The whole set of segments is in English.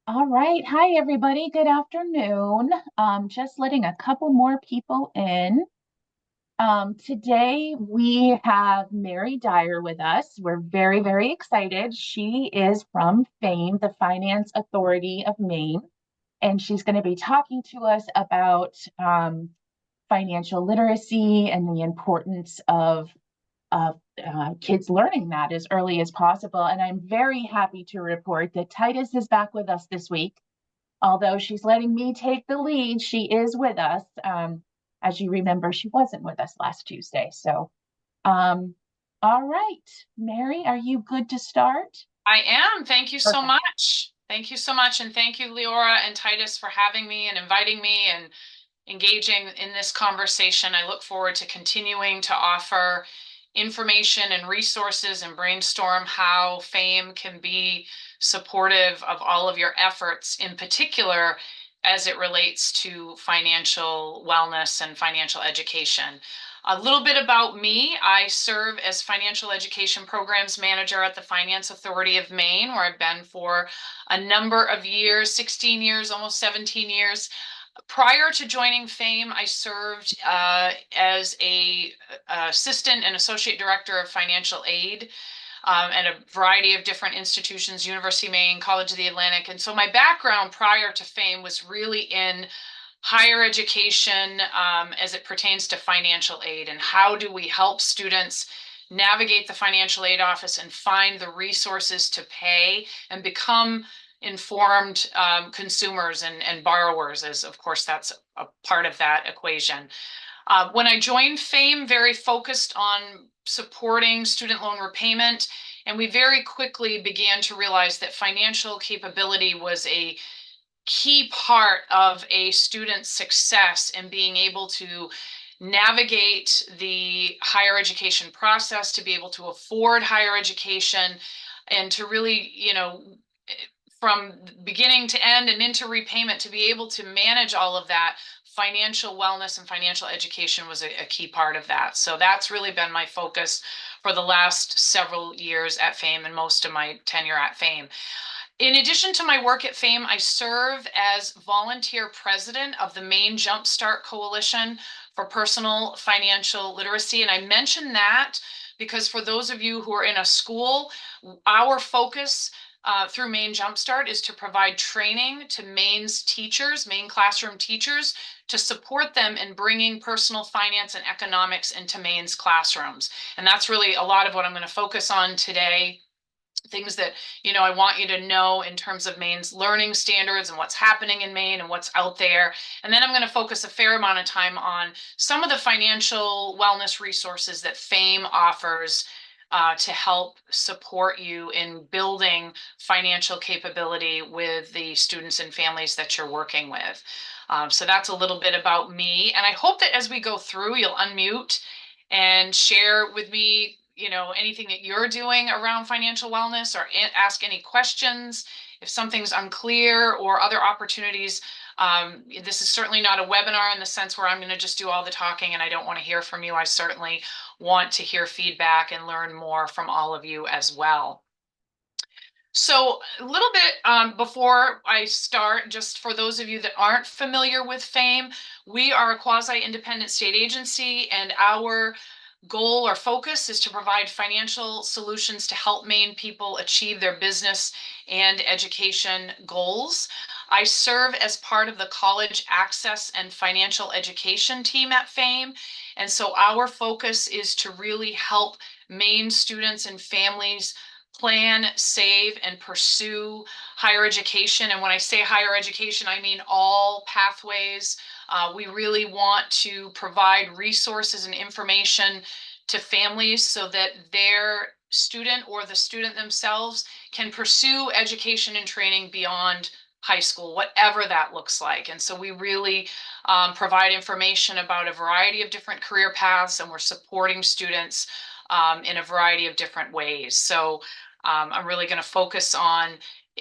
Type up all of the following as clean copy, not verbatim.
All right. Hi, everybody. Good afternoon. Just letting a couple more people in. Today we have Mary Dyer with us. We're very, very excited. She is from FAME, the Finance Authority of Maine, and she's going to be talking to us about financial literacy and the importance of kids learning that as early as possible. And I'm very happy to report that Titus is back with us this week. Although she's letting me take the lead, she is with us. As you remember, she wasn't with us last Tuesday. Um, all right, Mary, are you good to start? I am. Thank you so Perfect. much. Thank you so much. And thank you, Leora and Titus, for having me and inviting me and engaging in this conversation. I look forward to continuing to offer information and resources and brainstorm how FAME can be supportive of all of your efforts, in particular as it relates to financial wellness and financial education. A little bit about me. I serve as Financial Education Programs Manager at the Finance Authority of Maine, where I've been for a number of years, 16 years, almost 17 years. Prior to joining FAME, I served as a assistant and associate director of financial aid at a variety of different institutions, University of Maine, College of the Atlantic. And so my background prior to FAME was really in higher education as it pertains to financial aid and how do we help students navigate the financial aid office and find the resources to pay and become informed consumers and borrowers, as of course that's a part of that equation. When I joined FAME, very focused on supporting student loan repayment, and we very quickly began to realize that financial capability was a key part of a student's success in being able to navigate the higher education process, to be able to afford higher education, and to really, from beginning to end and into repayment, to be able to manage all of that. Financial wellness and financial education was a key part of that. So that's really been my focus for the last several years at FAME and most of my tenure at FAME. In addition to my work at FAME, I serve as volunteer president of the Maine Jumpstart Coalition for Personal Financial Literacy. And I mention that because for those of you who are in a school, our focus through Maine Jumpstart is to provide training to Maine's teachers, Maine classroom teachers, to support them in bringing personal finance and economics into Maine's classrooms. And that's really a lot of what I'm going to focus on today, things that I want you to know in terms of Maine's learning standards and what's happening in Maine and what's out there. And then I'm going to focus a fair amount of time on some of the financial wellness resources that FAME offers to help support you in building financial capability with the students and families that you're working with. So that's a little bit about me. And I hope that as we go through, you'll unmute and share with me anything that you're doing around financial wellness, or ask any questions if something's unclear, or other opportunities. This is certainly not a webinar in the sense where I'm going to just do all the talking and I don't want to hear from you. I certainly want to hear feedback and learn more from all of you as well. So a little bit before I start, just for those of you that aren't familiar with FAME, we are a quasi-independent state agency, and our goal or focus is to provide financial solutions to help Maine people achieve their business and education goals. I serve as part of the college access and financial education team at FAME. And so our focus is to really help Maine students and families plan, save, and pursue higher education. And when I say higher education, I mean all pathways. We really want to provide resources and information to families so that their student or the student themselves can pursue education and training beyond high school, whatever that looks like. And so we really provide information about a variety of different career paths, and we're supporting students in a variety of different ways. So I'm really going to focus on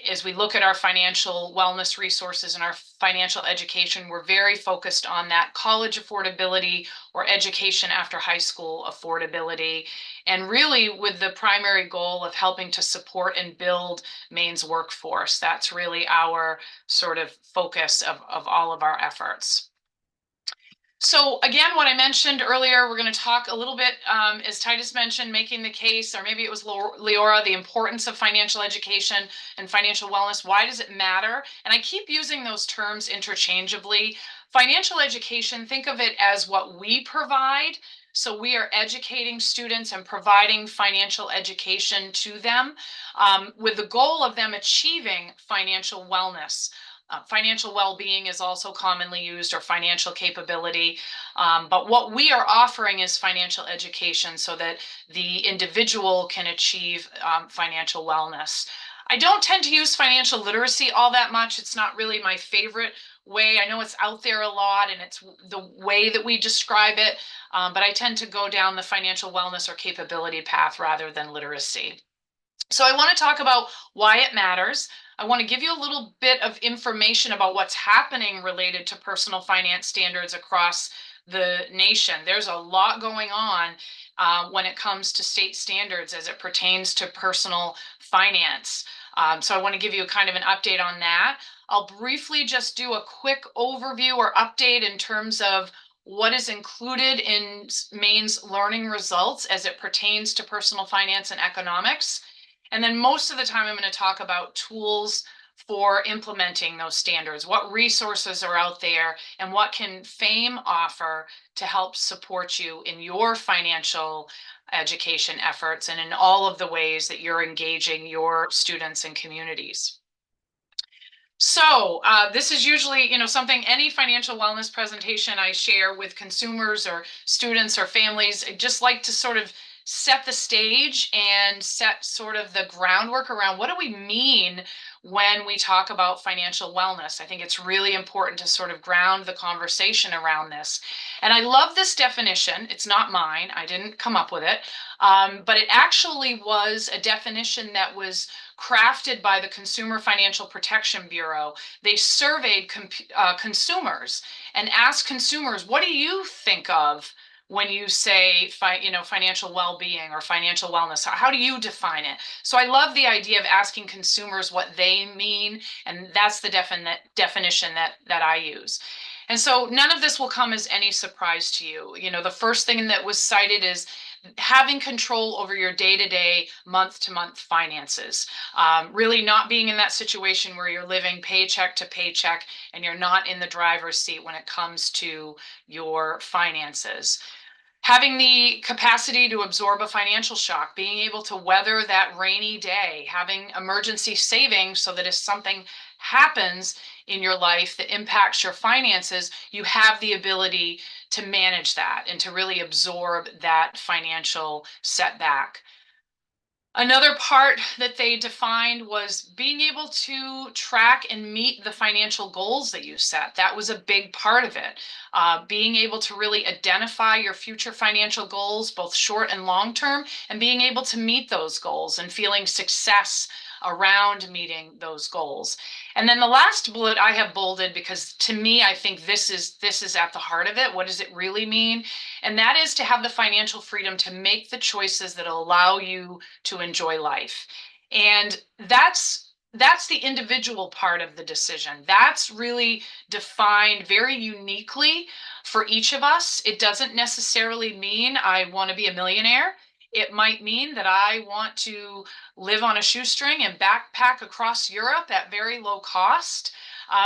as we look at our financial wellness resources and our financial education, we're very focused on that college affordability or education after high school affordability, and really with the primary goal of helping to support and build Maine's workforce. That's really our sort of focus of all of our efforts. So again, what I mentioned earlier, we're going to talk a little bit, as Titus mentioned, making the case, or maybe it was Leora, the importance of financial education and financial wellness. Why does it matter? And I keep using those terms interchangeably. Financial education, think of it as what we provide. So we are educating students and providing financial education to them, with the goal of them achieving financial wellness. Financial well-being is also commonly used, or financial capability. But what we are offering is financial education so that the individual can achieve financial wellness. I don't tend to use financial literacy all that much. It's not really my favorite way. I know it's out there a lot and it's the way that we describe it, but I tend to go down the financial wellness or capability path rather than literacy. So I want to talk about why it matters. I want to give you a little bit of information about what's happening related to personal finance standards across the nation. There's a lot going on when it comes to state standards as it pertains to personal finance. So I want to give you kind of an update on that. I'll briefly just do a quick overview or update in terms of what is included in Maine's learning results as it pertains to personal finance and economics. And then most of the time, I'm going to talk about tools for implementing those standards, what resources are out there, and what can FAME offer to help support you in your financial education efforts and in all of the ways that you're engaging your students and communities. So this is usually, something, any financial wellness presentation I share with consumers or students or families. I just like to sort of set the stage and set sort of the groundwork around what do we mean when we talk about financial wellness. I think it's really important to sort of ground the conversation around this. And I love this definition. It's not mine. I didn't come up with it. But it actually was a definition that was crafted by the Consumer Financial Protection Bureau. They surveyed consumers and asked consumers, what do you think of when you say financial well-being or financial wellness? How do you define it? So I love the idea of asking consumers what they mean, and that's the definition that I use. And so none of this will come as any surprise to you. The first thing that was cited is having control over your day-to-day, month-to-month finances. Really not being in that situation where you're living paycheck to paycheck and you're not in the driver's seat when it comes to your finances. Having the capacity to absorb a financial shock, being able to weather that rainy day, having emergency savings so that if something happens in your life that impacts your finances, you have the ability to manage that and to really absorb that financial setback. Another part that they defined was being able to track and meet the financial goals that you set. That was a big part of it. Being able to really identify your future financial goals, both short and long term, and being able to meet those goals and feeling success around meeting those goals. And then the last bullet I have bolded because to me, I think this is at the heart of it. What does it really mean? And that is to have the financial freedom to make the choices that allow you to enjoy life. And that's the individual part of the decision. That's really defined very uniquely for each of us. It doesn't necessarily mean I want to be a millionaire. It might mean that I want to live on a shoestring and backpack across Europe at very low cost.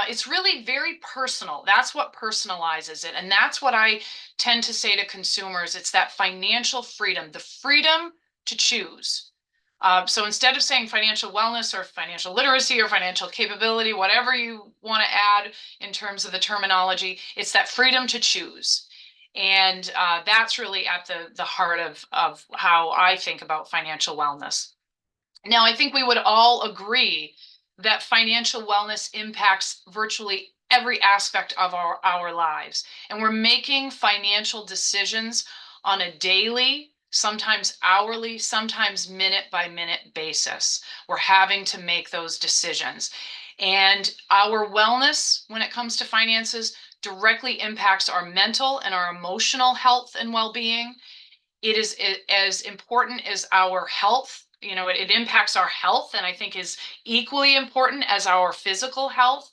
It's really very personal. That's what personalizes it. And that's what I tend to say to consumers. It's that financial freedom, the freedom to choose. So instead of saying financial wellness or financial literacy or financial capability, whatever you want to add in terms of the terminology, it's that freedom to choose. And that's really at the heart of how I think about financial wellness. Now, I think we would all agree that financial wellness impacts virtually every aspect of our lives. And we're making financial decisions on a daily, sometimes hourly, sometimes minute by minute basis. We're having to make those decisions. And our wellness when it comes to finances directly impacts our mental and our emotional health and well-being. It is as important as our health. It impacts our health, and I think is equally important as our physical health.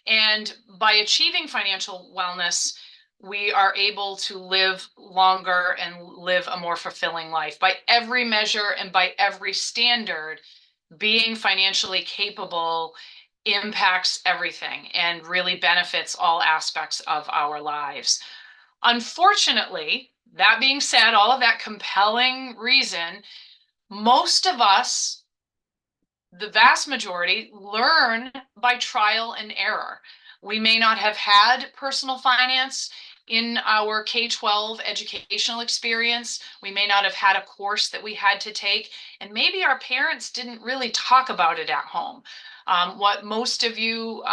And by achieving financial wellness, we are able to live longer and live a more fulfilling life. By every measure and by every standard, being financially capable impacts everything and really benefits all aspects of our lives. Unfortunately, that being said, all of that compelling reason, most of us, the vast majority, learn by trial and error. We may not have had personal finance in our K-12 educational experience. We may not have had a course that we had to take, and maybe our parents didn't really talk about it at home. What most of you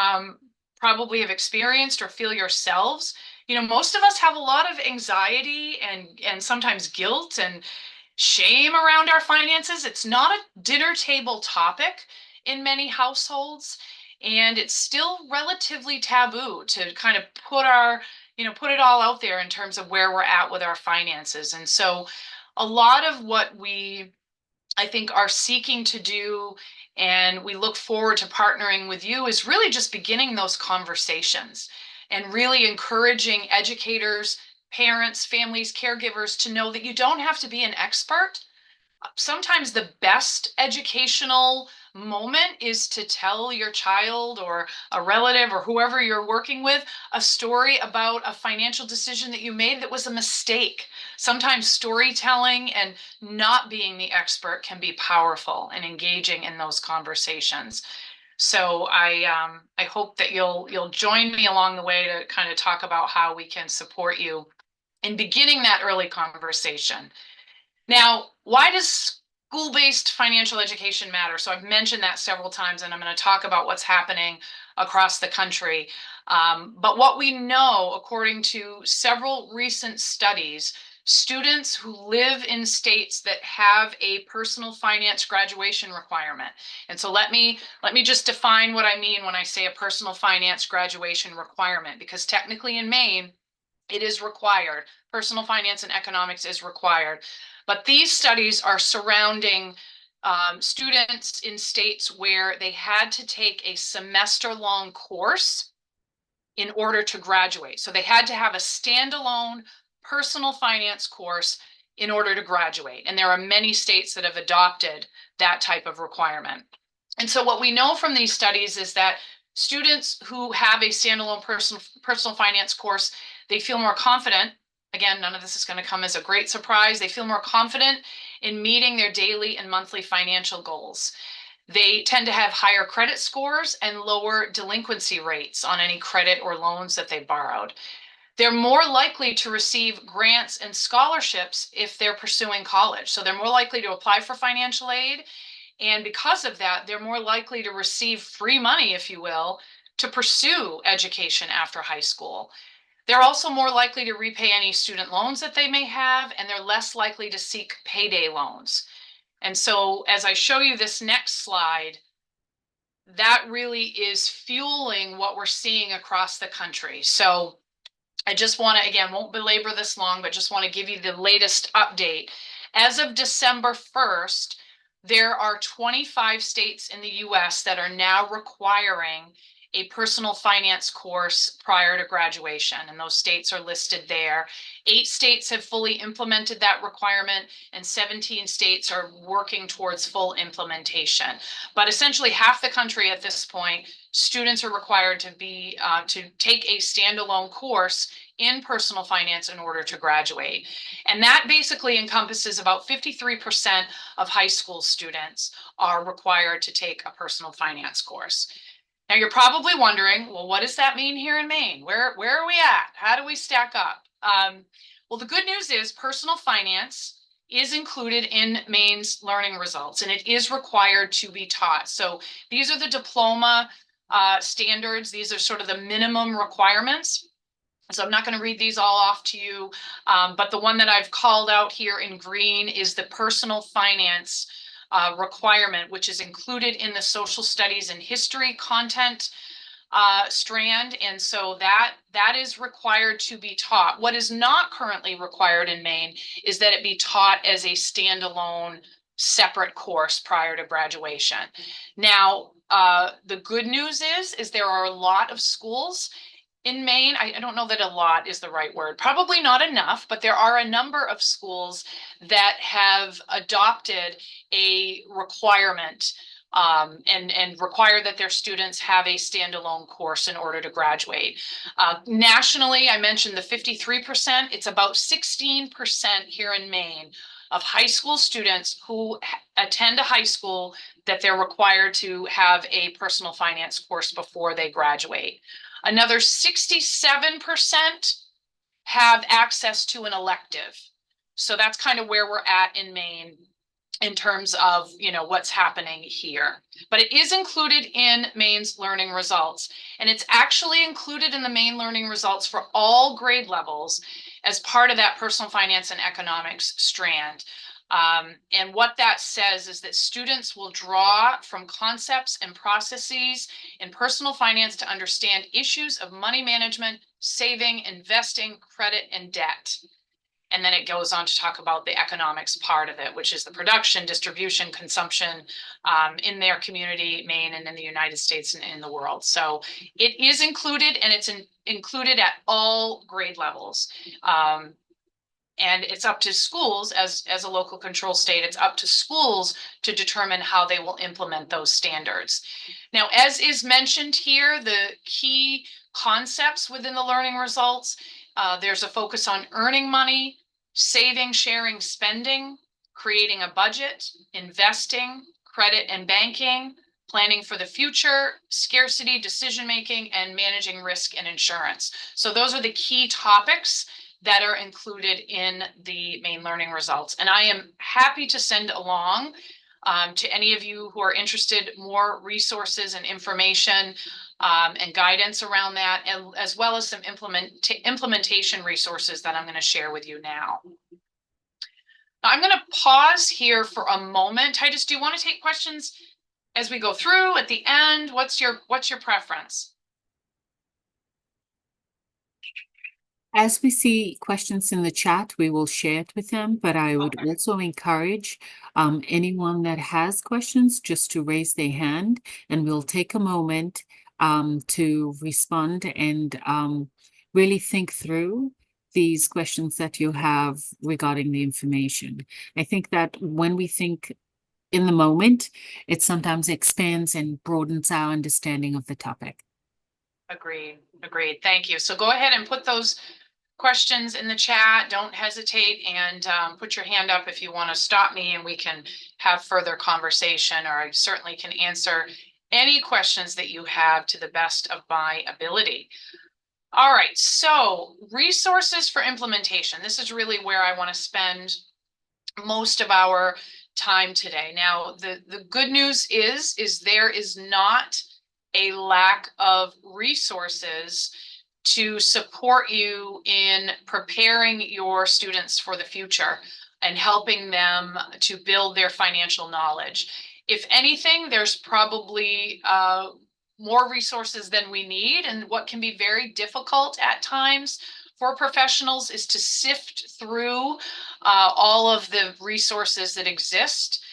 probably have experienced or feel yourselves, most of us have a lot of anxiety and sometimes guilt and shame around our finances. It's not a dinner table topic in many households, and it's still relatively taboo to kind of put it all out there in terms of where we're at with our finances. And so a lot of what I think are seeking to do, and we look forward to partnering with you, is really just beginning those conversations and really encouraging educators, parents, families, caregivers to know that you don't have to be an expert. Sometimes the best educational moment is to tell your child or a relative or whoever you're working with a story about a financial decision that you made that was a mistake. Sometimes storytelling and not being the expert can be powerful and engaging in those conversations. So I hope that you'll join me along the way to kind of talk about how we can support you in beginning that early conversation. Now, why does school-based financial education matter? So I've mentioned that several times, and I'm going to talk about what's happening across the country. But what we know, according to several recent studies, students who live in states that have a personal finance graduation requirement. And so let me just define what I mean when I say a personal finance graduation requirement, because technically in Maine, it is required. Personal finance and economics is required. But these studies are surrounding students in states where they had to take a semester-long course in order to graduate. So they had to have a standalone personal finance course in order to graduate. And there are many states that have adopted that type of requirement. And so what we know from these studies is that students who have a standalone personal finance course, they feel more confident. Again, none of this is going to come as a great surprise. They feel more confident in meeting their daily and monthly financial goals. They tend to have higher credit scores and lower delinquency rates on any credit or loans that they borrowed. They're more likely to receive grants and scholarships if they're pursuing college. So they're more likely to apply for financial aid. And because of that, they're more likely to receive free money, if you will, to pursue education after high school. They're also more likely to repay any student loans that they may have, and they're less likely to seek payday loans. And so as I show you this next slide, that really is fueling what we're seeing across the country. So I just want to, again, won't belabor this long, but just want to give you the latest update. As of December 1st, there are 25 states in the US that are now requiring a personal finance course prior to graduation, and those states are listed there. 8 states have fully implemented that requirement, and 17 states are working towards full implementation. But essentially half the country at this point, students are required to take a standalone course in personal finance in order to graduate. And that basically encompasses about 53% of high school students are required to take a personal finance course. Now you're probably wondering, well, what does that mean here in Maine? Where are we at? How do we stack up? Well, the good news is personal finance is included in Maine's learning results, and it is required to be taught. So these are the diploma standards. These are sort of the minimum requirements. So I'm not going to read these all off to you, but the one that I've called out here in green is the personal finance requirement, which is included in the social studies and history content strand. And so that is required to be taught. What is not currently required in Maine is that it be taught as a standalone separate course prior to graduation. Now, the good news is there are a lot of schools in Maine. I don't know that a lot is the right word, probably not enough, but there are a number of schools that have adopted a requirement and require that their students have a standalone course in order to graduate. Nationally, I mentioned the 53%. It's about 16% here in Maine of high school students who attend a high school that they're required to have a personal finance course before they graduate. Another 67% have access to an elective. So that's kind of where we're at in Maine in terms of, what's happening here. But it is included in Maine's learning results. And it's actually included in the Maine learning results for all grade levels as part of that personal finance and economics strand. And what that says is that students will draw from concepts and processes in personal finance to understand issues of money management, saving, investing, credit, and debt. And then it goes on to talk about the economics part of it, which is the production, distribution, consumption in their community, Maine, and in the United States and in the world. So it is included, and it's included at all grade levels. And it's up to schools as a local control state, it's up to schools to determine how they will implement those standards. Now, as is mentioned here, the key concepts within the learning results, there's a focus on earning money, saving, sharing, spending, creating a budget, investing, credit and banking, planning for the future, scarcity, decision-making, and managing risk and insurance. So those are the key topics that are included in the Maine learning results. And I am happy to send along to any of you who are interested more resources and information and guidance around that, and as well as some implementation resources that I'm going to share with you now. I'm going to pause here for a moment. Titus, do you want to take questions as we go through at the end? What's your preference? As we see questions in the chat, we will share it with them, but I would also encourage anyone that has questions just to raise their hand, and we'll take a moment to respond and really think through these questions that you have regarding the information. I think that when we think in the moment, it sometimes expands and broadens our understanding of the topic. Agreed. Thank you. So go ahead and put those questions in the chat. Don't hesitate, and put your hand up if you want to stop me and we can have further conversation, or I certainly can answer any questions that you have to the best of my ability. All right, so resources for implementation. This is really where I want to spend most of our time today. Now, the good news is there is not a lack of resources to support you in preparing your students for the future and helping them to build their financial knowledge. If anything, there's probably more resources than we need, and what can be very difficult at times for professionals is to sift through all of the resources that exist.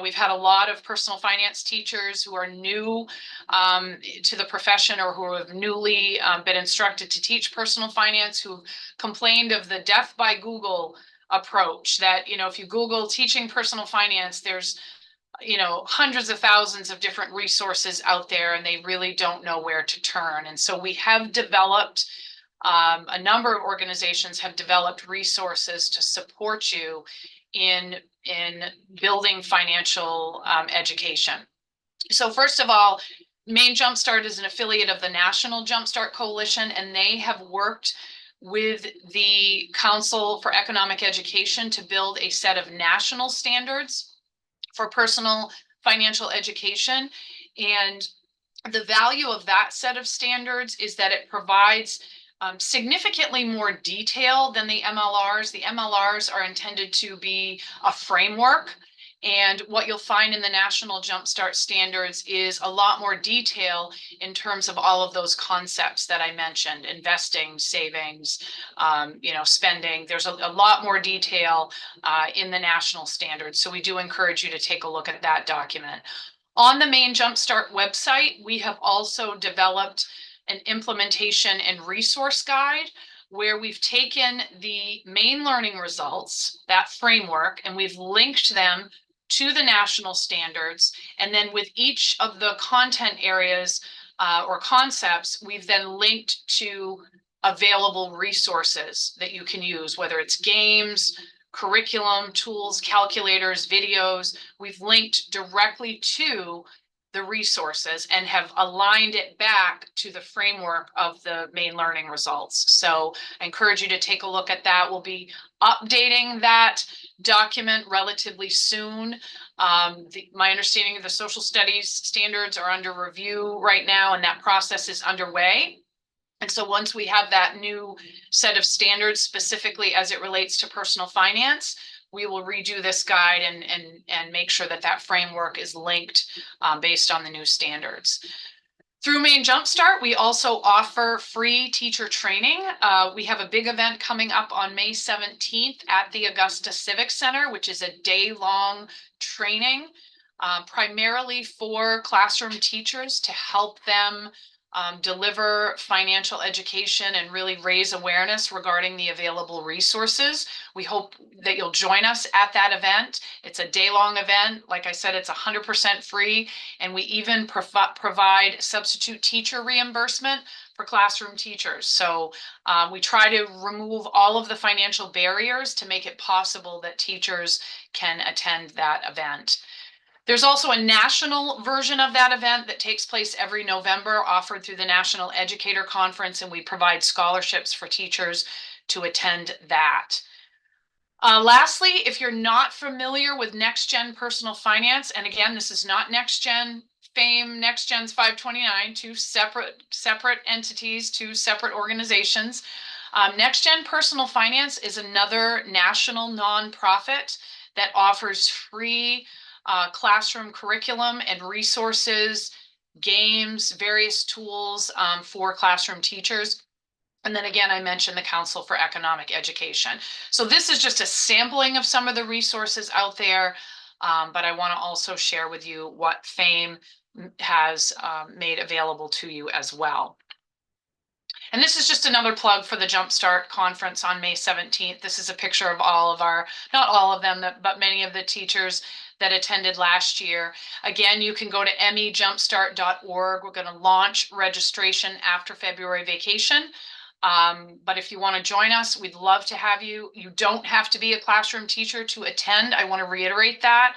We've had a lot of personal finance teachers who are new to the profession, or who have newly been instructed to teach personal finance, who complained of the death by Google approach, that, if you Google teaching personal finance, there's, hundreds of thousands of different resources out there, and they really don't know where to turn. And so we have developed, a number of organizations have developed resources to support you in building financial education. So first of all, Maine Jumpstart is an affiliate of the National Jumpstart Coalition, and they have worked with the Council for Economic Education to build a set of national standards for personal financial education. And the value of that set of standards is that it provides significantly more detail than the MLRs. The MLRs are intended to be a framework. And what you'll find in the National Jumpstart Standards is a lot more detail in terms of all of those concepts that I mentioned: investing, savings, spending. There's a lot more detail in the national standards. So we do encourage you to take a look at that document. On the Maine Jumpstart website, we have also developed an implementation and resource guide where we've taken the Maine learning results, that framework, and we've linked them to the national standards. And then with each of the content areas or concepts, we've then linked to available resources that you can use, whether it's games, curriculum, tools, calculators, videos. We've linked directly to the resources and have aligned it back to the framework of the Maine learning results. So I encourage you to take a look at that. We'll be updating that document relatively soon. My understanding of the social studies standards are under review right now, and that process is underway. And so once we have that new set of standards specifically as it relates to personal finance, we will redo this guide and make sure that that framework is linked based on the new standards. Through Maine Jumpstart, we also offer free teacher training. We have a big event coming up on May 17th at the Augusta Civic Center, which is a day-long training primarily for classroom teachers to help them deliver financial education and really raise awareness regarding the available resources. We hope that you'll join us at that event. It's a day-long event. Like I said, it's 100% free, and we even provide substitute teacher reimbursement for classroom teachers. So we try to remove all of the financial barriers to make it possible that teachers can attend that event. There's also a national version of that event that takes place every November, offered through the National Educator Conference, and we provide scholarships for teachers to attend that. Lastly, if you're not familiar with Next Gen Personal Finance, and again, this is not Next Gen FAME, Next Gen's 529, two separate entities, two separate organizations. Next Gen Personal Finance is another national nonprofit that offers free classroom curriculum and resources, games, various tools for classroom teachers. And then again, I mentioned the Council for Economic Education. So this is just a sampling of some of the resources out there, but I want to also share with you what FAME has made available to you as well. And this is just another plug for the Jumpstart conference on May 17th. This is a picture of all of our, not all of them, but many of the teachers that attended last year. Again, you can go to mejumpstart.org. We're going to launch registration after February vacation. But if you want to join us, we'd love to have you. You don't have to be a classroom teacher to attend. I want to reiterate that.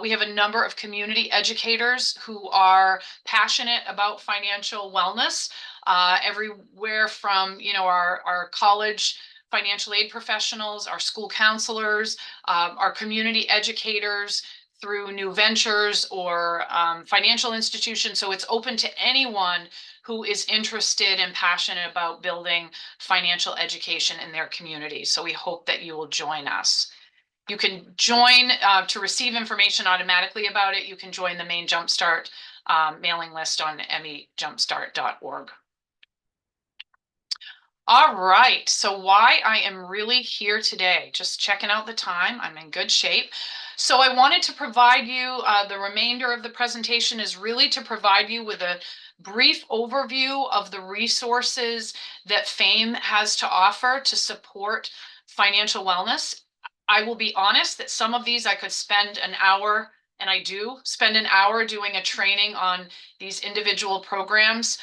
We have a number of community educators who are passionate about financial wellness, everywhere from, our college financial aid professionals, our school counselors, our community educators through new ventures or financial institutions. So it's open to anyone who is interested and passionate about building financial education in their community. So we hope that you will join us. You can join to receive information automatically about it. You can join the Maine Jumpstart mailing list on mejumpstart.org. All right, so why I am really here today, just checking out the time, I'm in good shape. So I wanted to provide you, the remainder of the presentation is really to provide you with a brief overview of the resources that FAME has to offer to support financial wellness. I will be honest that some of these I could spend an hour, and I do spend an hour doing a training on these individual programs.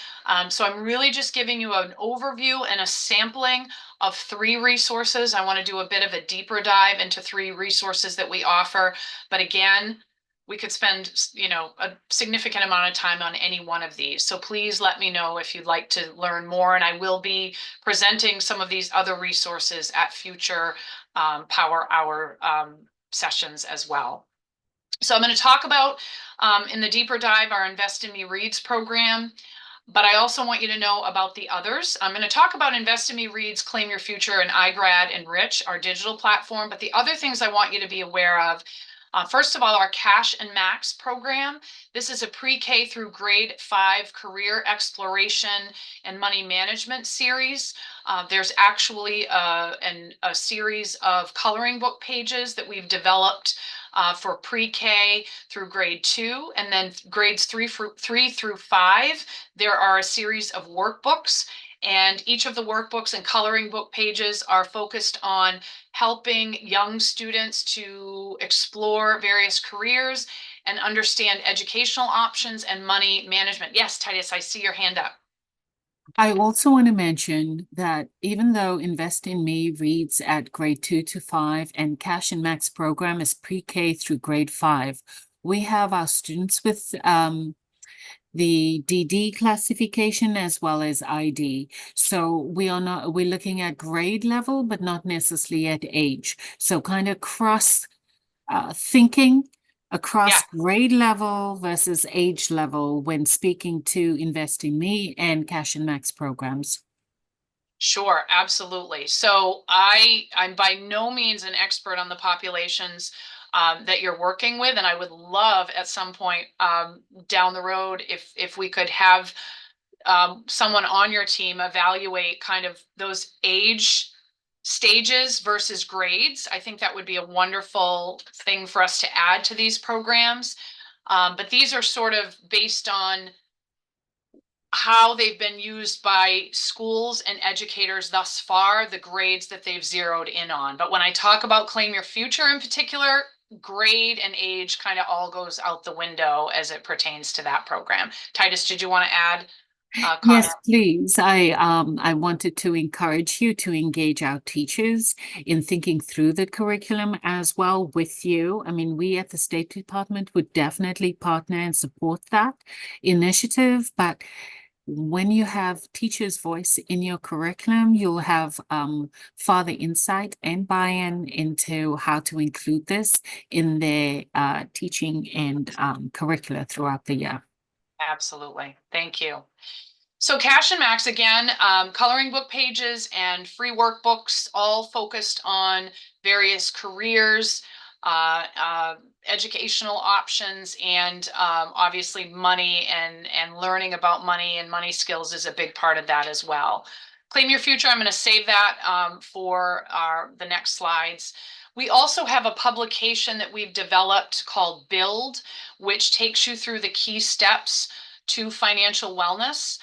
So I'm really just giving you an overview and a sampling of 3 resources. I want to do a bit of a deeper dive into 3 resources that we offer. But again, we could spend, a significant amount of time on any one of these. So please let me know if you'd like to learn more. And I will be presenting some of these other resources at future Power Hour sessions as well. So I'm going to talk about, in the deeper dive, our Invest in Me Reads program. But I also want you to know about the others. I'm going to talk about Invest in Me Reads, Claim Your Future, and iGrad Enrich, our digital platform. But the other things I want you to be aware of, first of all, our Cash and Max program. This is a pre-K through grade 5 career exploration and money management series. There's actually a series of coloring book pages that we've developed for pre-K through grade 2, and then grades 3 through 5. There are a series of workbooks, and each of the workbooks and coloring book pages are focused on helping young students to explore various careers and understand educational options and money management. Yes, Titus, I see your hand up. I also want to mention that even though Invest in Me reads at grade 2 to 5 and Cash and Max program is pre-K through grade 5, we have our students with the DD classification as well as ID. So we're looking at grade level, but not necessarily at age. So kind of cross thinking across Yeah. grade level versus age level when speaking to Invest in Me and Cash and Max programs. Sure, absolutely. So I'm by no means an expert on the populations that you're working with, and I would love at some point down the road if we could have someone on your team evaluate kind of those age stages versus grades. I think that would be a wonderful thing for us to add to these programs. But these are sort of based on how they've been used by schools and educators thus far, the grades that they've zeroed in on. But when I talk about Claim Your Future in particular, grade and age kind of all goes out the window as it pertains to that program. Titus, did you want to add comment? Yes, please. I wanted to encourage you to engage our teachers in thinking through the curriculum as well with you. I mean, we at the State Department would definitely partner and support that initiative, but when you have teachers' voice in your curriculum, you'll have further insight and buy-in into how to include this in their teaching and curricula throughout the year. Absolutely. Thank you. So Cash and Max, again, coloring book pages and free workbooks, all focused on various careers, educational options, and obviously money and learning about money and money skills is a big part of that as well. Claim Your Future, I'm going to save that for the next slides. We also have a publication that we've developed called Build, which takes you through the key steps to financial wellness.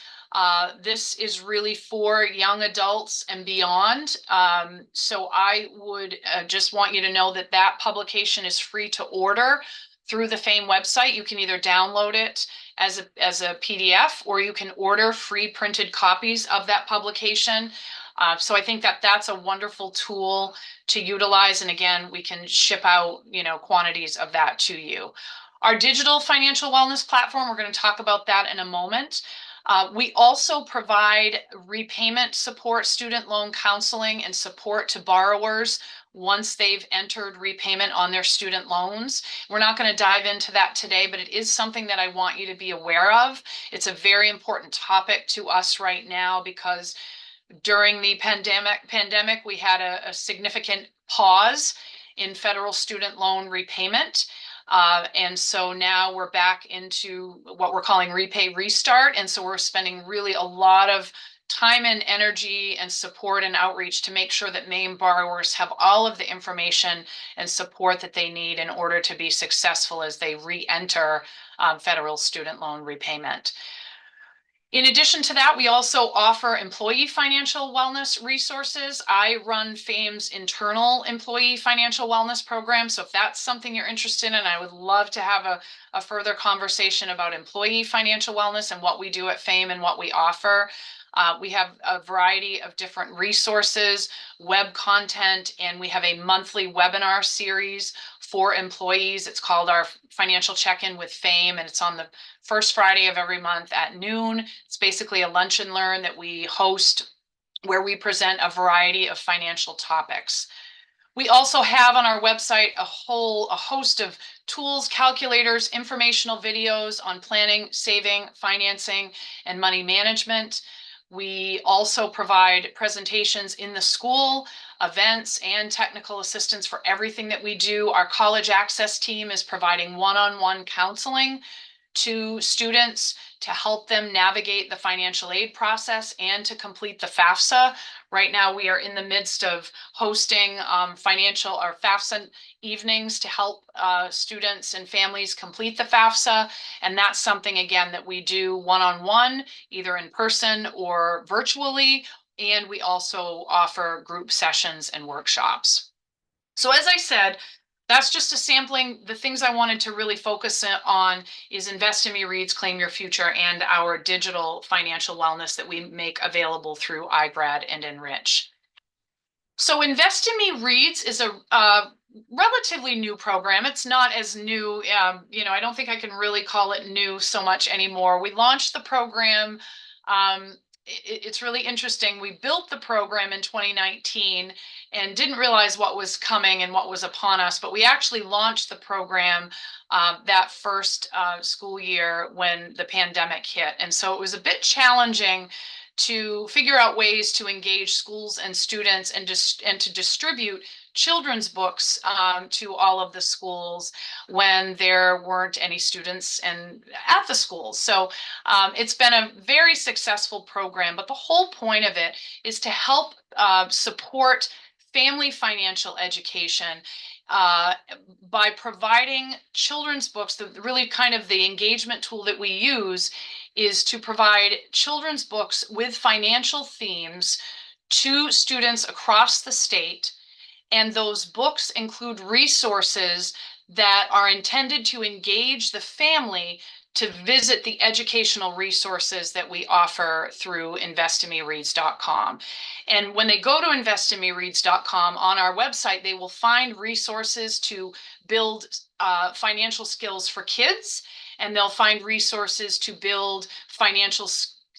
This is really for young adults and beyond. So I would just want you to know that that publication is free to order through the FAME website. You can either download it as a PDF, or you can order free printed copies of that publication. So I think that that's a wonderful tool to utilize. And again, we can ship out, quantities of that to you. Our digital financial wellness platform, we're going to talk about that in a moment. We also provide repayment support, student loan counseling, and support to borrowers once they've entered repayment on their student loans. We're not going to dive into that today, but it is something that I want you to be aware of. It's a very important topic to us right now because during the pandemic, we had a significant pause in federal student loan repayment. And so now we're back into what we're calling repay restart. And so we're spending really a lot of time and energy and support and outreach to make sure that Maine borrowers have all of the information and support that they need in order to be successful as they re-enter federal student loan repayment. In addition to that, we also offer employee financial wellness resources. I run FAME's internal employee financial wellness program. So if that's something you're interested in, I would love to have a further conversation about employee financial wellness and what we do at FAME and what we offer. We have a variety of different resources, web content, and we have a monthly webinar series for employees. It's called our Financial Check-In with FAME, and it's on the first Friday of every month at noon. It's basically a lunch and learn that we host where we present a variety of financial topics. We also have on our website a host of tools, calculators, informational videos on planning, saving, financing, and money management. We also provide presentations in the school, events, and technical assistance for everything that we do. Our college access team is providing one-on-one counseling to students to help them navigate the financial aid process and to complete the FAFSA. Right now, we are in the midst of hosting financial or FAFSA evenings to help students and families complete the FAFSA. And that's something, again, that we do one-on-one, either in person or virtually. And we also offer group sessions and workshops. So as I said, that's just a sampling. The things I wanted to really focus on is Invest in Me Reads, Claim Your Future, and our digital financial wellness that we make available through iGrad and Enrich. So Invest in Me Reads is a relatively new program. It's not as new, I don't think I can really call it new so much anymore. We launched the program. It's really interesting. We built the program in 2019 and didn't realize what was coming and what was upon us, but we actually launched the program that first school year when the pandemic hit. And so it was a bit challenging to figure out ways to engage schools and students and to distribute children's books to all of the schools when there weren't any students at the schools. So it's been a very successful program, but the whole point of it is to help support family financial education by providing children's books. Really kind of the engagement tool that we use is to provide children's books with financial themes to students across the state. And those books include resources that are intended to engage the family to visit the educational resources that we offer through investinmereads.com. And when they go to investinmereads.com on our website, they will find resources to build financial skills for kids, and they'll find resources to build financial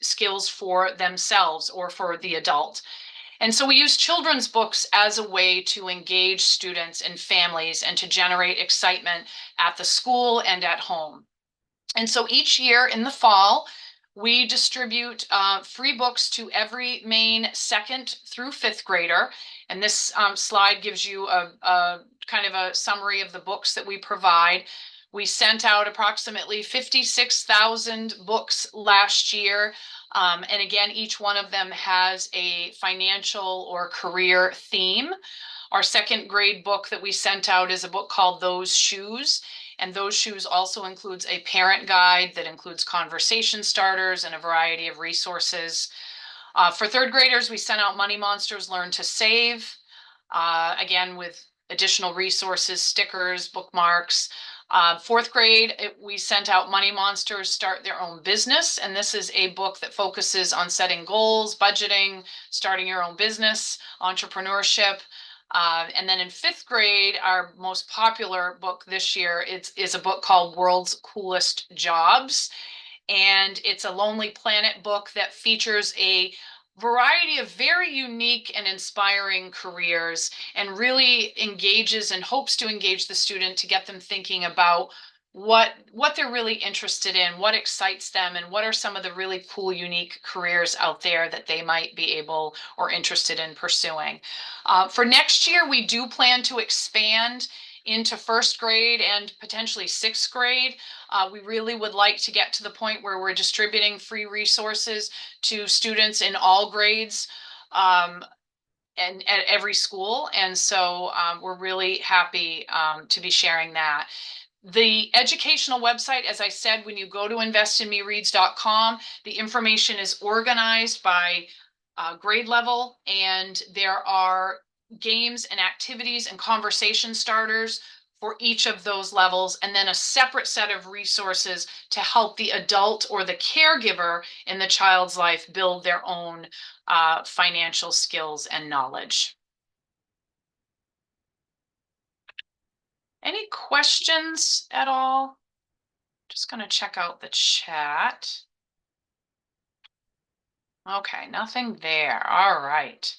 skills for themselves or for the adult. And so we use children's books as a way to engage students and families and to generate excitement at the school and at home. And so each year in the fall, we distribute free books to every Maine 2nd through 5th grader. And this slide gives you a kind of a summary of the books that we provide. We sent out approximately 56,000 books last year. And again, each one of them has a financial or career theme. Our 2nd grade book that we sent out is a book called Those Shoes. And Those Shoes also includes a parent guide that includes conversation starters and a variety of resources. For 3rd graders, we sent out Money Monsters Learn to Save, again, with additional resources, stickers, bookmarks. 4th grade, we sent out Money Monsters Start Their Own Business. And this is a book that focuses on setting goals, budgeting, starting your own business, entrepreneurship. And then in 5th grade, our most popular book this year is a book called World's Coolest Jobs. And it's a Lonely Planet book that features a variety of very unique and inspiring careers and really engages and hopes to engage the student to get them thinking about what they're really interested in, what excites them, and what are some of the really cool, unique careers out there that they might be able or interested in pursuing. For next year, we do plan to expand into 1st grade and potentially 6th grade. We really would like to get to the point where we're distributing free resources to students in all grades and at every school. And so we're really happy to be sharing that. The educational website, as I said, when you go to investinmereads.com, the information is organized by grade level, and there are games and activities and conversation starters for each of those levels, and then a separate set of resources to help the adult or the caregiver in the child's life build their own financial skills and knowledge. Any questions at all? Just going to check out the chat. Okay, nothing there. All right.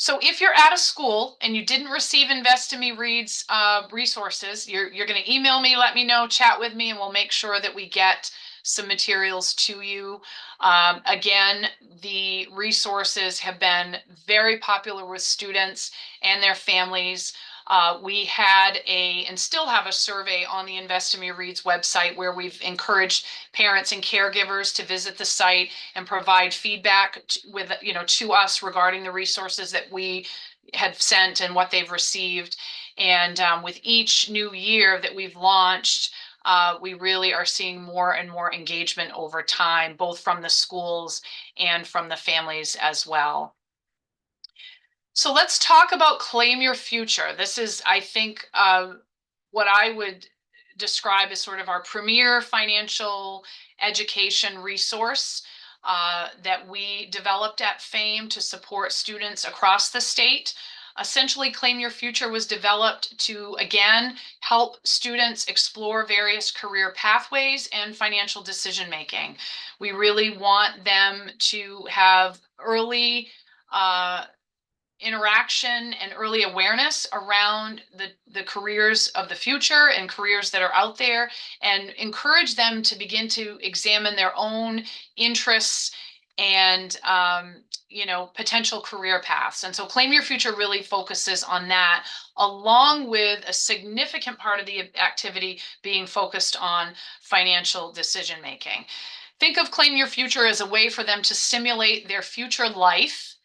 So if you're at a school and you didn't receive Invest in Me Reads resources, you're going to email me, let me know, chat with me, and we'll make sure that we get some materials to you. Again, the resources have been very popular with students and their families. We had and still have a survey on the Invest in Me Reads website where we've encouraged parents and caregivers to visit the site and provide feedback to us regarding the resources that we have sent and what they've received. And with each new year that we've launched, we really are seeing more and more engagement over time, both from the schools and from the families as well. So let's talk about Claim Your Future. This is, I think, what I would describe as sort of our premier financial education resource that we developed at FAME to support students across the state. Essentially, Claim Your Future was developed to, again, help students explore various career pathways and financial decision making. We really want them to have early interaction and early awareness around the careers of the future and careers that are out there, and encourage them to begin to examine their own interests and potential career paths. And so Claim Your Future really focuses on that, along with a significant part of the activity being focused on financial decision making. Think of Claim Your Future as a way for them to simulate their future life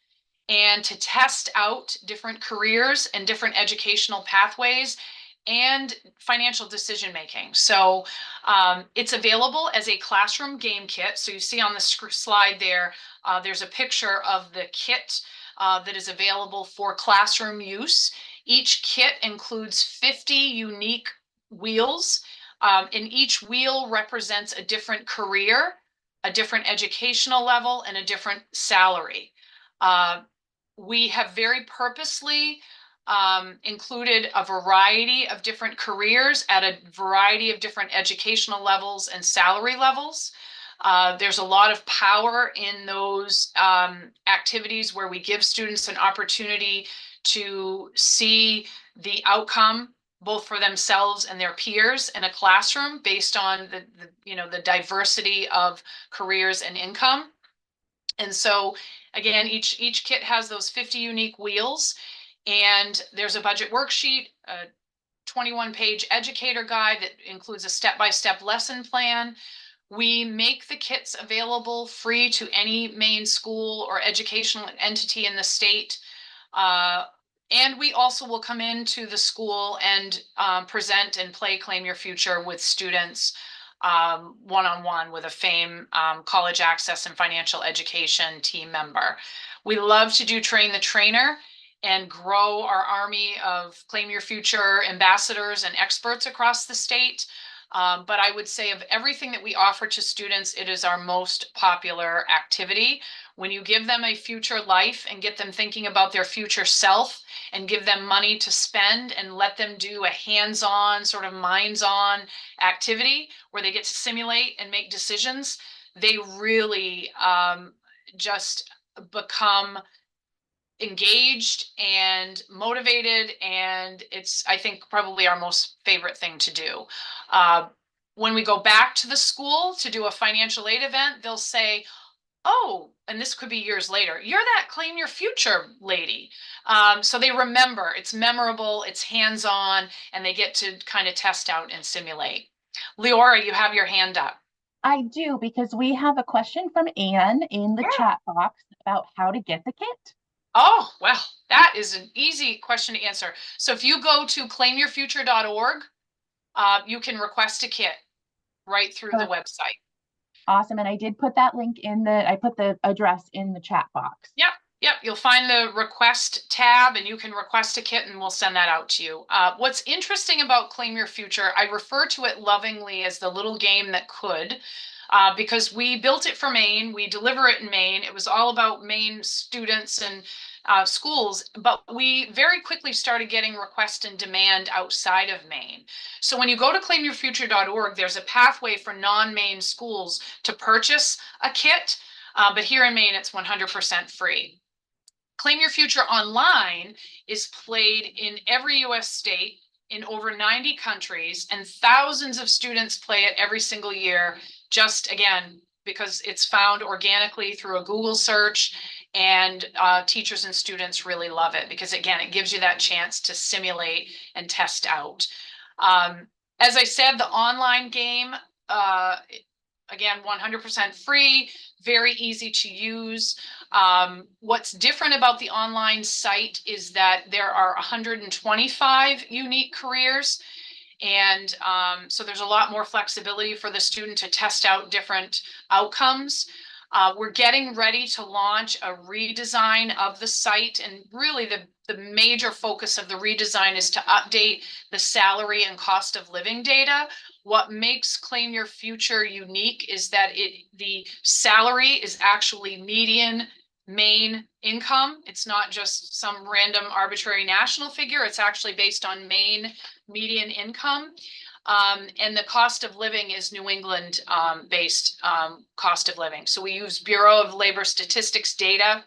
and to test out different careers and different educational pathways and financial decision making. So it's available as a classroom game kit. So you see on the slide there, there's a picture of the kit that is available for classroom use. Each kit includes 50 unique wheels, and each wheel represents a different career, a different educational level, and a different salary. We have very purposely included a variety of different careers at a variety of different educational levels and salary levels. There's a lot of power in those activities where we give students an opportunity to see the outcome both for themselves and their peers in a classroom based on the diversity of careers and income. And so again, each kit has those 50 unique wheels, and there's a budget worksheet, a 21-page educator guide that includes a step-by-step lesson plan. We make the kits available free to any Maine school or educational entity in the state. And we also will come into the school and present and play Claim Your Future with students one-on-one with a FAME college access and financial education team member. We love to do Train the Trainer and grow our army of Claim Your Future ambassadors and experts across the state. But I would say of everything that we offer to students, it is our most popular activity. When you give them a future life and get them thinking about their future self and give them money to spend and let them do a hands-on, sort of minds-on activity where they get to simulate and make decisions, they really just become engaged and motivated, and it's, I think, probably our most favorite thing to do. When we go back to the school to do a financial aid event, they'll say, oh, and this could be years later, you're that Claim Your Future lady. So they remember, it's memorable, it's hands-on, and they get to kind of test out and simulate. Leora, you have your hand up. I do, because we have a question from Anne in the chat box about how to get the kit. Oh, well, that is an easy question to answer. So if you go to claimyourfuture.org, you can request a kit right through the website. Awesome. And I did put that link I put the address in the chat box. Yep. You'll find the request tab and you can request a kit and we'll send that out to you. What's interesting about Claim Your Future, I refer to it lovingly as the little game that could, because we built it for Maine. We deliver it in Maine. It was all about Maine students and schools, but we very quickly started getting request and demand outside of Maine. So when you go to claimyourfuture.org, there's a pathway for non-Maine schools to purchase a kit, but here in Maine, it's 100% free. Claim Your Future Online is played in every US state in over 90 countries, and thousands of students play it every single year, just again, because it's found organically through a Google search, and teachers and students really love it because, again, it gives you that chance to simulate and test out. As I said, the online game, again, 100% free, very easy to use. What's different about the online site is that there are 125 unique careers. And so there's a lot more flexibility for the student to test out different outcomes. We're getting ready to launch a redesign of the site, and really the major focus of the redesign is to update the salary and cost of living data. What makes Claim Your Future unique is that the salary is actually median Maine income. It's not just some random arbitrary national figure. It's actually based on Maine median income. And the cost of living is New England based cost of living. So we use Bureau of Labor Statistics data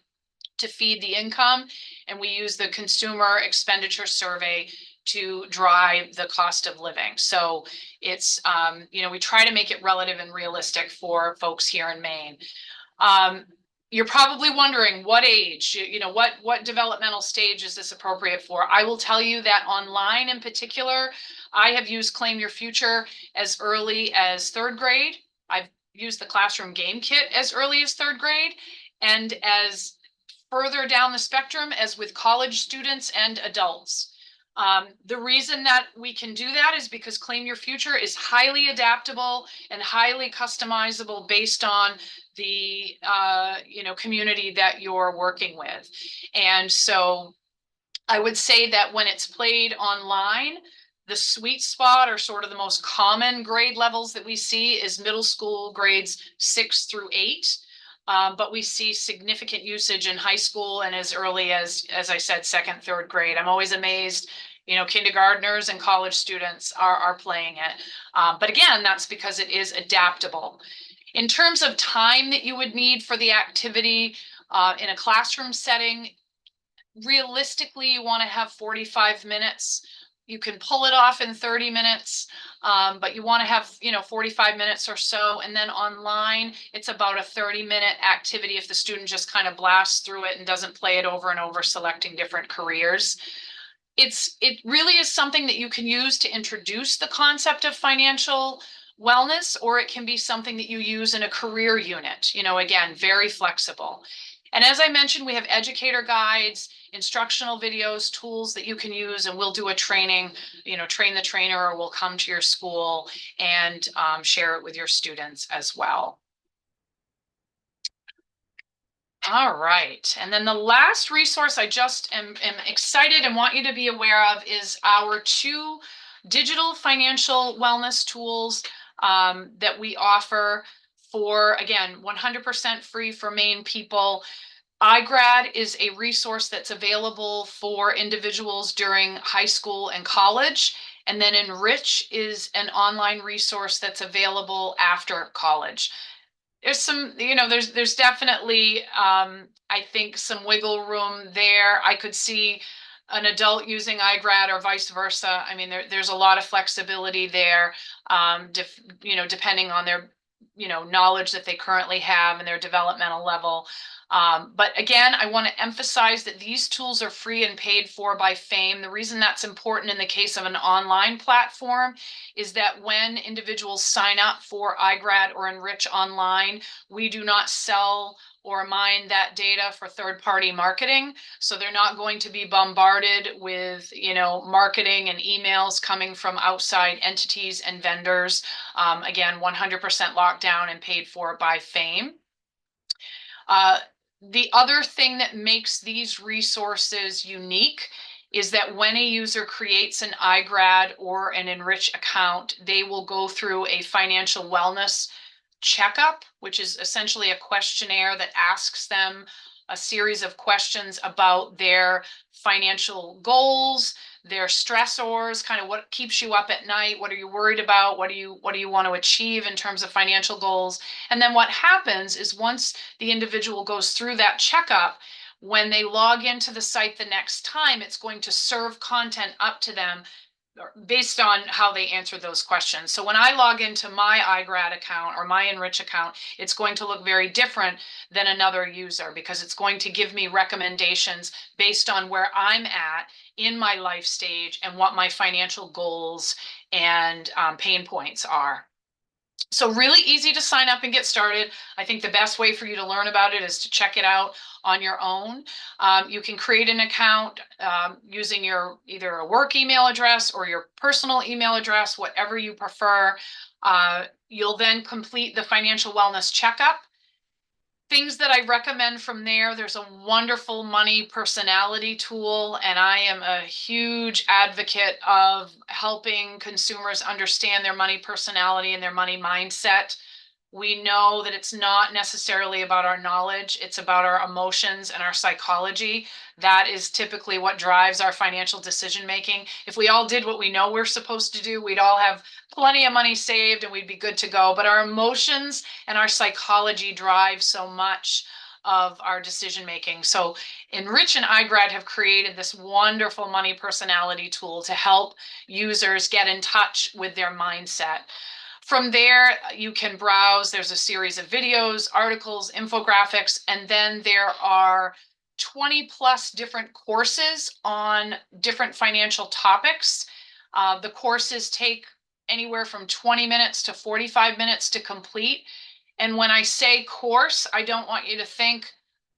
to feed the income, and we use the Consumer Expenditure Survey to drive the cost of living. So it's, we try to make it relative and realistic for folks here in Maine. You're probably wondering what age, what developmental stage is this appropriate for? I will tell you that online in particular, I have used Claim Your Future as early as 3rd grade. I've used the classroom game kit as early as 3rd grade, and as further down the spectrum as with college students and adults. The reason that we can do that is because Claim Your Future is highly adaptable and highly customizable based on the community that you're working with. And so I would say that when it's played online, the sweet spot, or sort of the most common grade levels that we see, is middle school grades 6 through 8. But we see significant usage in high school and as early as I said, 2nd, 3rd grade. I'm always amazed, kindergartners and college students are playing it. But again, that's because it is adaptable. In terms of time that you would need for the activity in a classroom setting, realistically, you want to have 45 minutes. You can pull it off in 30 minutes, but you want to have, 45 minutes or so. And then online, it's about a 30-minute activity if the student just kind of blasts through it and doesn't play it over and over, selecting different careers. It really is something that you can use to introduce the concept of financial wellness, or it can be something that you use in a career unit, again, very flexible. And as I mentioned, we have educator guides, instructional videos, tools that you can use, and we'll do a training, train the trainer, or we'll come to your school and share it with your students as well. All right. And then the last resource I just am excited and want you to be aware of is our 2 digital financial wellness tools that we offer for, again, 100% free for Maine people. iGrad is a resource that's available for individuals during high school and college. And then Enrich is an online resource that's available after college. There's some, there's definitely, I think, some wiggle room there. I could see an adult using iGrad or vice versa. I mean, there's a lot of flexibility there, depending on their, knowledge that they currently have and their developmental level. But again, I want to emphasize that these tools are free and paid for by FAME. The reason that's important in the case of an online platform is that when individuals sign up for iGrad or Enrich online, we do not sell or mine that data for third-party marketing. So they're not going to be bombarded with, marketing and emails coming from outside entities and vendors. Again, 100% locked down and paid for by FAME. The other thing that makes these resources unique is that when a user creates an iGrad or an Enrich account, they will go through a financial wellness checkup, which is essentially a questionnaire that asks them a series of questions about their financial goals, their stressors, kind of what keeps you up at night, what are you worried about, what do you want to achieve in terms of financial goals. And then what happens is once the individual goes through that checkup, when they log into the site the next time, it's going to serve content up to them based on how they answer those questions. So when I log into my iGrad account or my Enrich account, it's going to look very different than another user because it's going to give me recommendations based on where I'm at in my life stage and what my financial goals and pain points are. So really easy to sign up and get started. I think the best way for you to learn about it is to check it out on your own. You can create an account using your either a work email address or your personal email address, whatever you prefer. You'll then complete the financial wellness checkup. Things that I recommend from there, there's a wonderful money personality tool, and I am a huge advocate of helping consumers understand their money personality and their money mindset. We know that it's not necessarily about our knowledge, it's about our emotions and our psychology. That is typically what drives our financial decision making. If we all did what we know we're supposed to do, we'd all have plenty of money saved and we'd be good to go. But our emotions and our psychology drive so much of our decision making. So Enrich and iGrad have created this wonderful money personality tool to help users get in touch with their mindset. From there, you can browse. There's a series of videos, articles, infographics, and then there are 20 plus different courses on different financial topics. The courses take anywhere from 20 minutes to 45 minutes to complete. And when I say course, I don't want you to think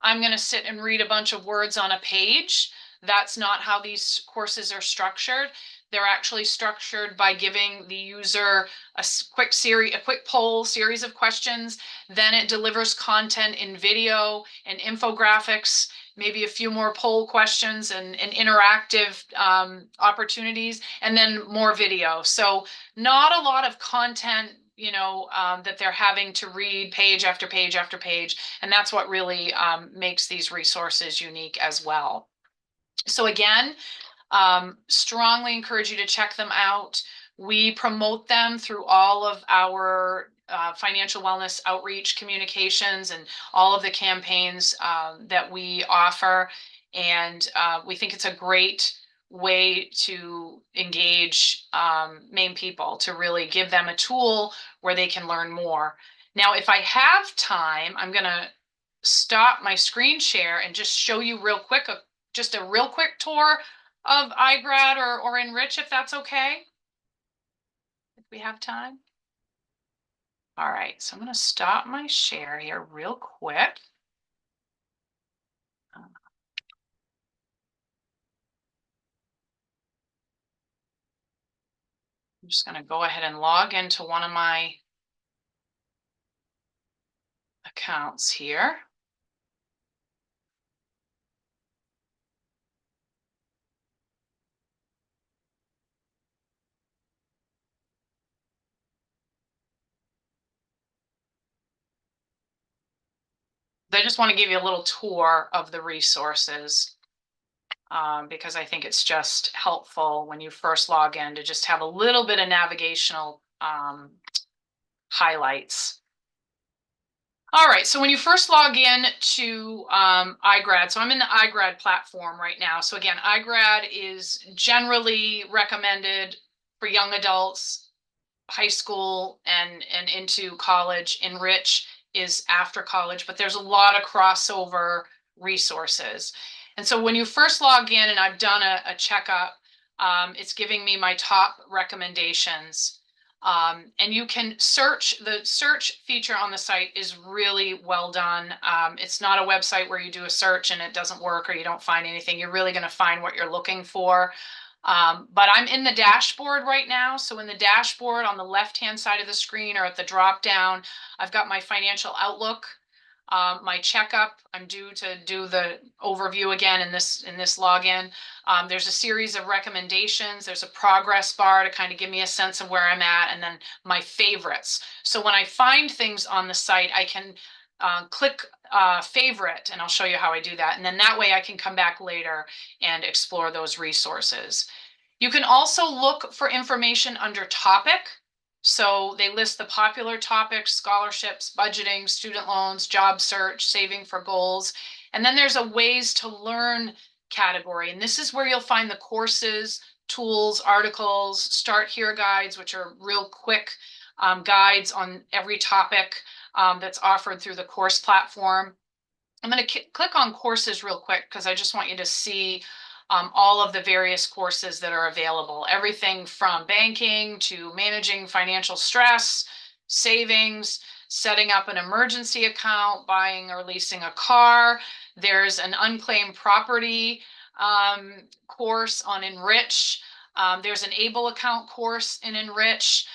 I'm going to sit and read a bunch of words on a page. That's not how these courses are structured. They're actually structured by giving the user a quick poll series of questions. Then it delivers content in video and infographics, maybe a few more poll questions and interactive opportunities, and then more video. So not a lot of content, that they're having to read page after page after page. And that's what really makes these resources unique as well. So again, strongly encourage you to check them out. We promote them through all of our financial wellness outreach communications and all of the campaigns that we offer. And we think it's a great way to engage Maine people, to really give them a tool where they can learn more. Now, if I have time, I'm going to stop my screen share and just show you real quick, just a real quick tour of iGrad or Enrich, if that's okay, if we have time. All right, so I'm going to stop my share here real quick. I'm just going to go ahead and log into one of my accounts here. I just want to give you a little tour of the resources because I think it's just helpful when you first log in to just have a little bit of navigational highlights. All right, so when you first log in to iGrad, so I'm in the iGrad platform right now. So again, iGrad is generally recommended for young adults, high school, and into college. Enrich is after college, but there's a lot of crossover resources. And so when you first log in, and I've done a checkup, it's giving me my top recommendations. And you can search. The search feature on the site is really well done. It's not a website where you do a search and it doesn't work or you don't find anything. You're really going to find what you're looking for. But I'm in the dashboard right now. So in the dashboard on the left-hand side of the screen or at the drop down, I've got my financial outlook, my checkup. I'm due to do the overview again in this login. There's a series of recommendations. There's a progress bar to kind of give me a sense of where I'm at, and then my favorites. So when I find things on the site, I can click favorite, and I'll show you how I do that. And then that way I can come back later and explore those resources. You can also look for information under topic. So they list the popular topics: scholarships, budgeting, student loans, job search, saving for goals. And then there's a ways to learn category. And this is where you'll find the courses, tools, articles, start here guides, which are real quick guides on every topic that's offered through the course platform. I'm going to click on courses real quick because I just want you to see all of the various courses that are available. Everything from banking to managing financial stress, savings, setting up an emergency account, buying or leasing a car. There's an unclaimed property course on Enrich. There's an Able account course in Enrich.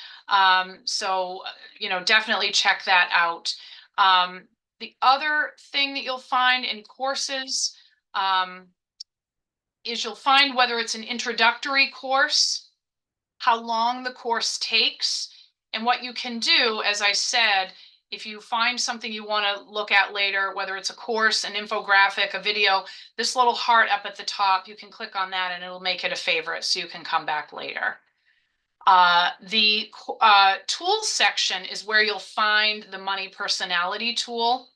So, definitely check that out. The other thing that you'll find in courses is you'll find whether it's an introductory course, how long the course takes, and what you can do, as I said, if you find something you want to look at later, whether it's a course, an infographic, a video, this little heart up at the top, you can click on that and it'll make it a favorite so you can come back later. The tools section is where you'll find the money personality tool.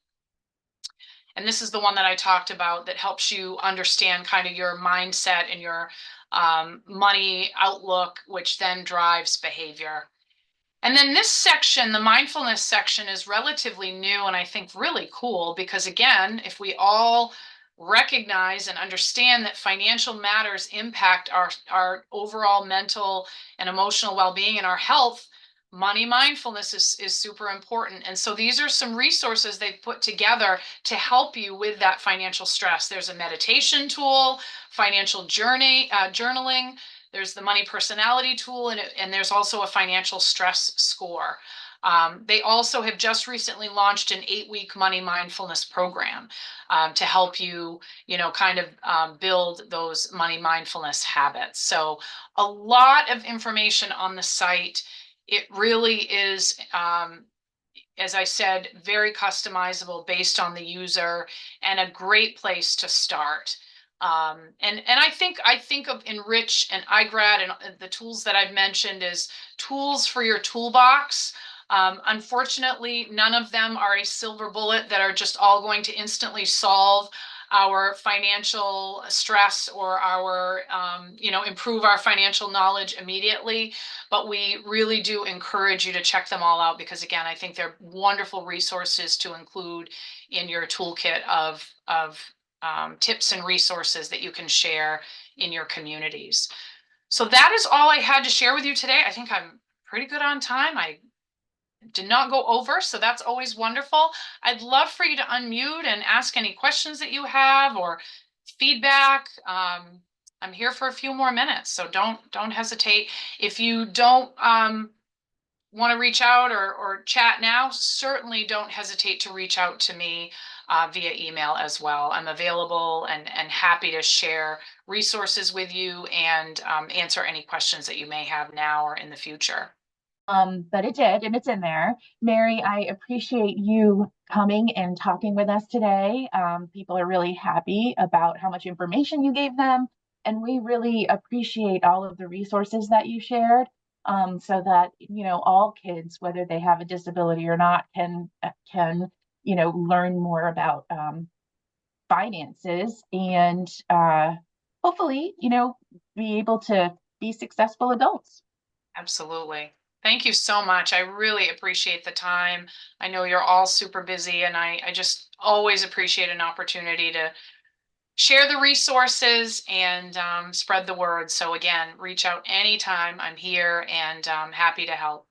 And this is the one that I talked about that helps you understand kind of your mindset and your money outlook, which then drives behavior. And then this section, the mindfulness section, is relatively new and I think really cool because, again, if we all recognize and understand that financial matters impact our overall mental and emotional well-being and our health, money mindfulness is super important. And so these are some resources they've put together to help you with that financial stress. There's a meditation tool, financial journaling, there's the money personality tool, and there's also a financial stress score. They also have just recently launched an 8-week money mindfulness program to help you, kind of build those money mindfulness habits. So a lot of information on the site. It really is, as I said, very customizable based on the user and a great place to start. And I think of Enrich and iGrad and the tools that I've mentioned as tools for your toolbox. Unfortunately, none of them are a silver bullet that are just all going to instantly solve our financial stress or our, improve our financial knowledge immediately. But we really do encourage you to check them all out because, again, I think they're wonderful resources to include in your toolkit of tips and resources that you can share in your communities. So that is all I had to share with you today. I think I'm pretty good on time. I did not go over, so that's always wonderful. I'd love for you to unmute and ask any questions that you have or feedback. I'm here for a few more minutes, so don't hesitate. If you don't want to reach out or chat now, certainly don't hesitate to reach out to me via email as well. I'm available and happy to share resources with you and answer any questions that you may have now or in the future. But it did, and it's in there. Mary, I appreciate you coming and talking with us today. People are really happy about how much information you gave them, and we really appreciate all of the resources that you shared, so that all kids, whether they have a disability or not, can learn more about finances and hopefully be able to be successful adults. Absolutely. Thank you so much. I really appreciate the time. I know you're all super busy, and I just always appreciate an opportunity to share the resources and spread the word. So again, reach out anytime. I'm here and happy to help.